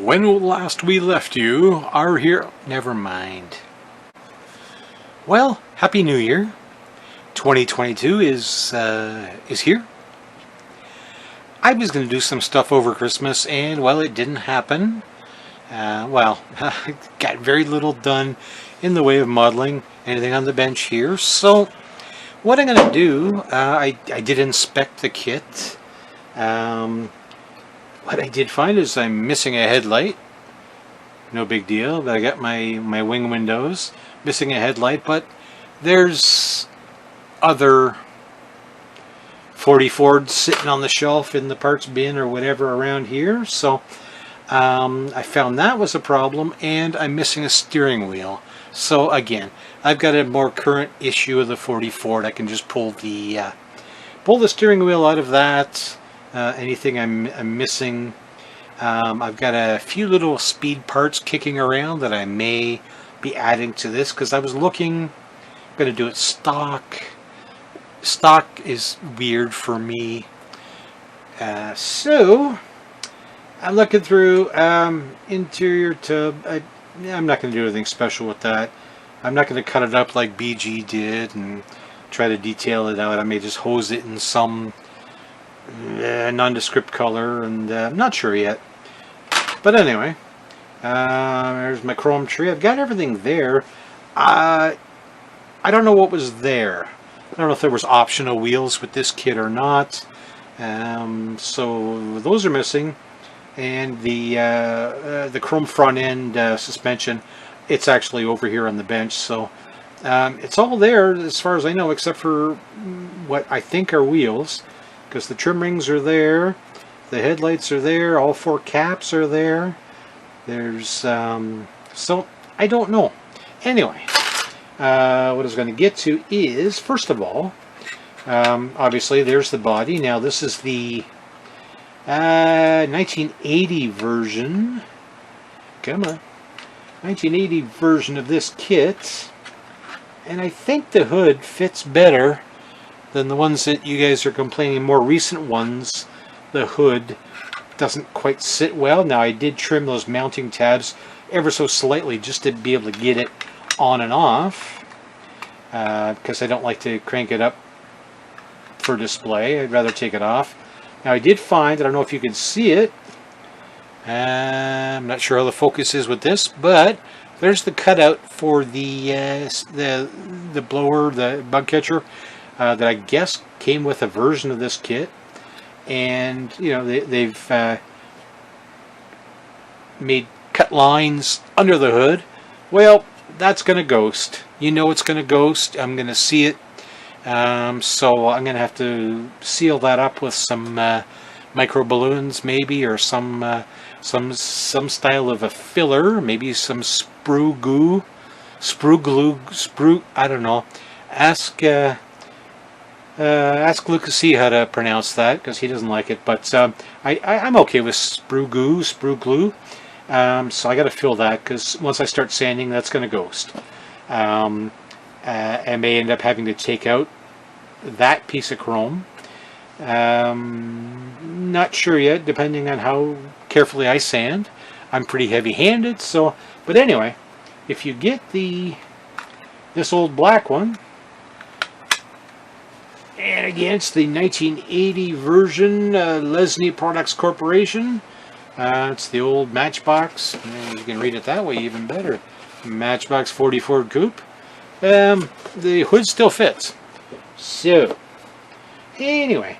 When last we left you, our hero... Never mind. Well, Happy New Year. 2022 is here. I was going to do some stuff over Christmas, and, well, it didn't happen. Got very little done in the way of modeling anything on the bench here. So, what I'm going to do, I did inspect the kit. What I did find is I'm missing a headlight. No big deal, but I got my wing windows. Missing a headlight, but there's other 40 Fords sitting on the shelf in the parts bin or whatever around here. So I found that was a problem, and I'm missing a steering wheel. So again, I've got a more current issue of the 40 Ford. I can just pull the steering wheel out of that. Anything I'm missing. I've got a few little speed parts kicking around that I may be adding to this, because I was looking. I'm going to do it stock. Stock is weird for me. So I'm looking through interior tub. I'm not going to do anything special with that. I'm not going to cut it up like BG did and try to detail it out. I may just hose it in some nondescript color, and I'm not sure yet. But anyway, there's my chrome tree. I've got everything there. I don't know what was there. I don't know if there was optional wheels with this kit or not. So those are missing, and the chrome front end suspension, it's actually over here on the bench. So it's all there as far as I know, except for what I think are wheels, because the trim rings are there, the headlights are there, all 4 caps are there. There's so I don't know. Anyway, what I was going to get to is, first of all, obviously there's the body. Now this is the 1980 version. Come on, 1980 version of this kit, and I think the hood fits better than the ones that you guys are complaining. More recent ones, the hood doesn't quite sit well. Now I did trim those mounting tabs ever so slightly just to be able to get it on and off, because I don't like to crank it up for display. I'd rather take it off. Now I did find, I don't know if you can see it, I'm not sure how the focus is with this, but there's the cutout for the blower, the bug catcher, that I guess came with a version of this kit. And you know, they've made cut lines under the hood. Well, that's going to ghost. You know it's going to ghost. I'm going to see it. So I'm going to have to seal that up with some micro balloons, maybe, or some style of a filler, maybe some sprue glue. I don't know. Ask Lucas how to pronounce that, because he doesn't like it. But I'm okay with sprue glue. So I got to fill that, because once I start sanding, that's going to ghost. I may end up having to take out that piece of chrome. Not sure yet, depending on how carefully I sand. I'm pretty heavy-handed, so. But anyway, if you get this old black one. And again, it's the 1980 version, Lesney Products Corporation. It's the old Matchbox. You can read it that way even better. Matchbox 40 Ford Coupe. The hood still fits. So, anyway,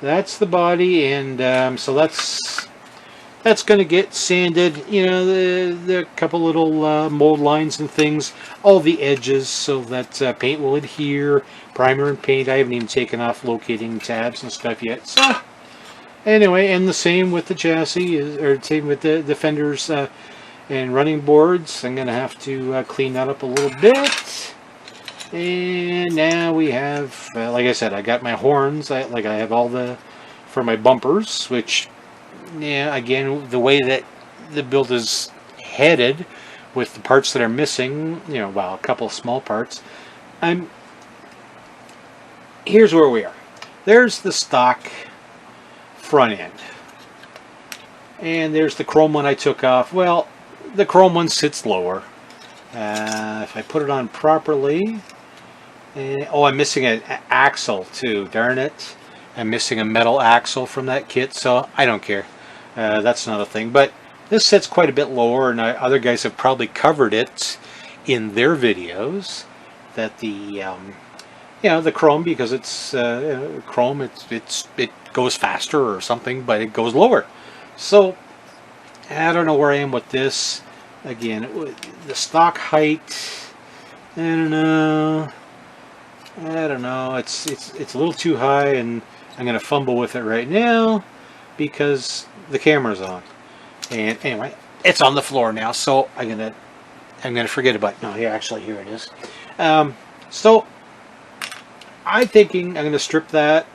that's the body, and so that's going to get sanded. You know, the couple little mold lines and things, all the edges, so that paint will adhere. Primer and paint. I haven't even taken off locating tabs and stuff yet. So anyway, and the same with the chassis, or same with the fenders and running boards. I'm going to have to clean that up a little bit. And now we have, like I said, I got my horns. I have all for my bumpers, which, yeah, again, the way that the build is headed with the parts that are missing, you know, well, a couple of small parts, here's where we are. There's the stock front end. And there's the chrome one I took off. Well, the chrome one sits lower. If I put it on properly, oh, I'm missing an axle too. Darn it! I'm missing a metal axle from that kit, so I don't care. That's not a thing. But this sits quite a bit lower, and other guys have probably covered it in their videos. That the the chrome, because it's chrome, it goes faster or something, but it goes lower. So I don't know where I am with this. Again, the stock height, I don't know. It's a little too high, and I'm gonna fumble with it right now because the camera's on. And anyway, it's on the floor now, so I'm gonna forget about it. No, here it is. So I'm thinking I'm gonna strip that.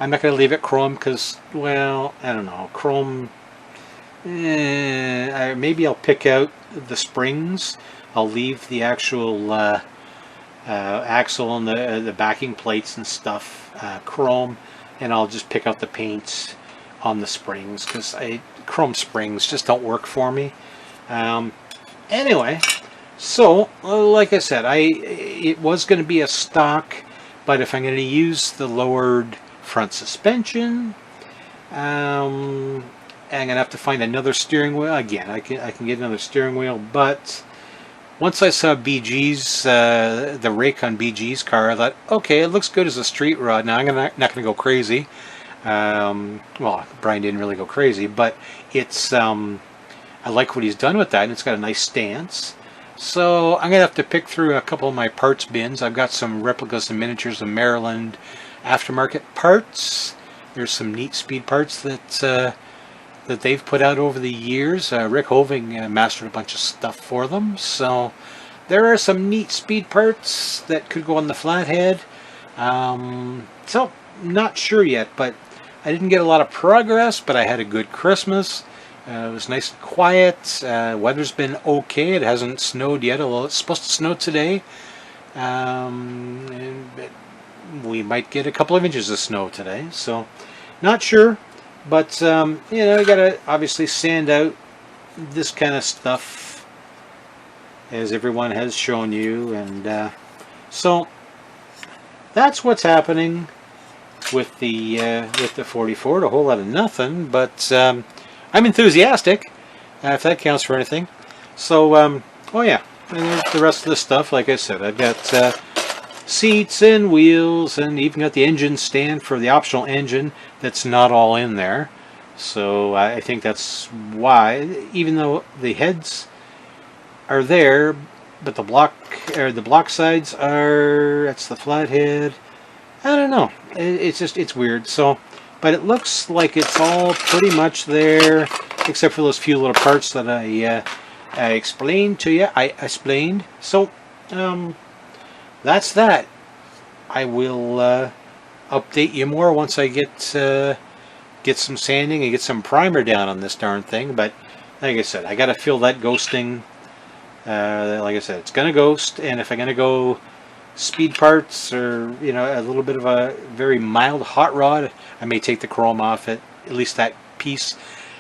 I'm not gonna leave it chrome because, well, I don't know, chrome. Maybe I'll pick out the springs. I'll leave the actual axle and the backing plates and stuff chrome, and I'll just pick out the paints on the springs because chrome springs just don't work for me. Anyway, so like I said, it was going to be a stock, but if I'm going to use the lowered front suspension, I'm going to have to find another steering wheel. Again, I can get another steering wheel, but once I saw BG's, the rake on BG's car, I thought, okay, it looks good as a street rod. Now, I'm not going to go crazy. Well, Brian didn't really go crazy, but it's, I like what he's done with that, and it's got a nice stance. So I'm going to have to pick through a couple of my parts bins. I've got some replicas and miniatures of Maryland aftermarket parts. There's some neat speed parts that they've put out over the years. Rick Hoving mastered a bunch of stuff for them. So there are some neat speed parts that could go on the flathead. So not sure yet, but I didn't get a lot of progress, but I had a good Christmas. It was nice and quiet. Weather's been okay. It hasn't snowed yet, although it's supposed to snow today. We might get a couple of inches of snow today, so not sure. But, you gotta obviously sand out this kind of stuff, as everyone has shown you. And so that's what's happening with the 44. A whole lot of nothing, but I'm enthusiastic, if that counts for anything. So, oh yeah, and there's the rest of the stuff. Like I said, I've got seats and wheels, and even got the engine stand for the optional engine that's not all in there. So I think that's why, even though the heads are there, but the block sides are, that's the flathead. I don't know. It's weird. So, but it looks like it's all pretty much there, except for those few little parts that I explained to you. I explained. So, that's that. I will update you more once I get some sanding and get some primer down on this darn thing. But like I said, I got to feel that ghosting. Like I said, it's gonna ghost, and if I'm gonna go speed parts or a little bit of a very mild hot rod, I may take the chrome off it, at least that piece.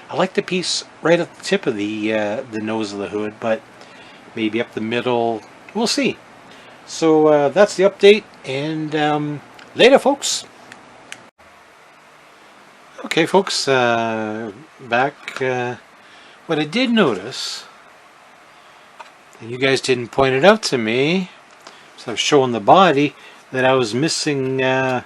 I like the piece right at the tip of the nose of the hood, but maybe up the middle. We'll see. So that's the update, and later, folks. Okay, folks, back. What I did notice, and you guys didn't point it out to me, so I was showing the body, that I was missing one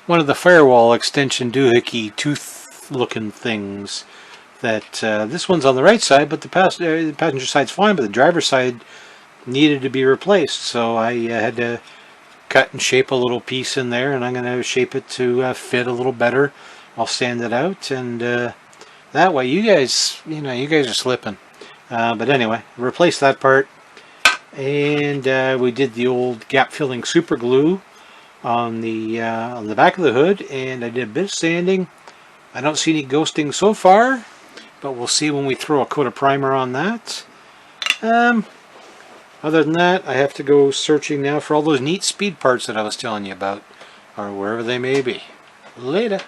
of the firewall extension doohickey tooth-looking things. That this one's on the right side, but the passenger side's fine, but the driver's side needed to be replaced. So I had to cut and shape a little piece in there, and I'm going to shape it to fit a little better. I'll sand it out, and that way you guys are slipping. But anyway, replace that part, and we did the old gap-filling super glue on the back of the hood, and I did a bit of sanding. I don't see any ghosting so far, but we'll see when we throw a coat of primer on that. Other than that, I have to go searching now for all those neat speed parts that I was telling you about, or wherever they may be. Later.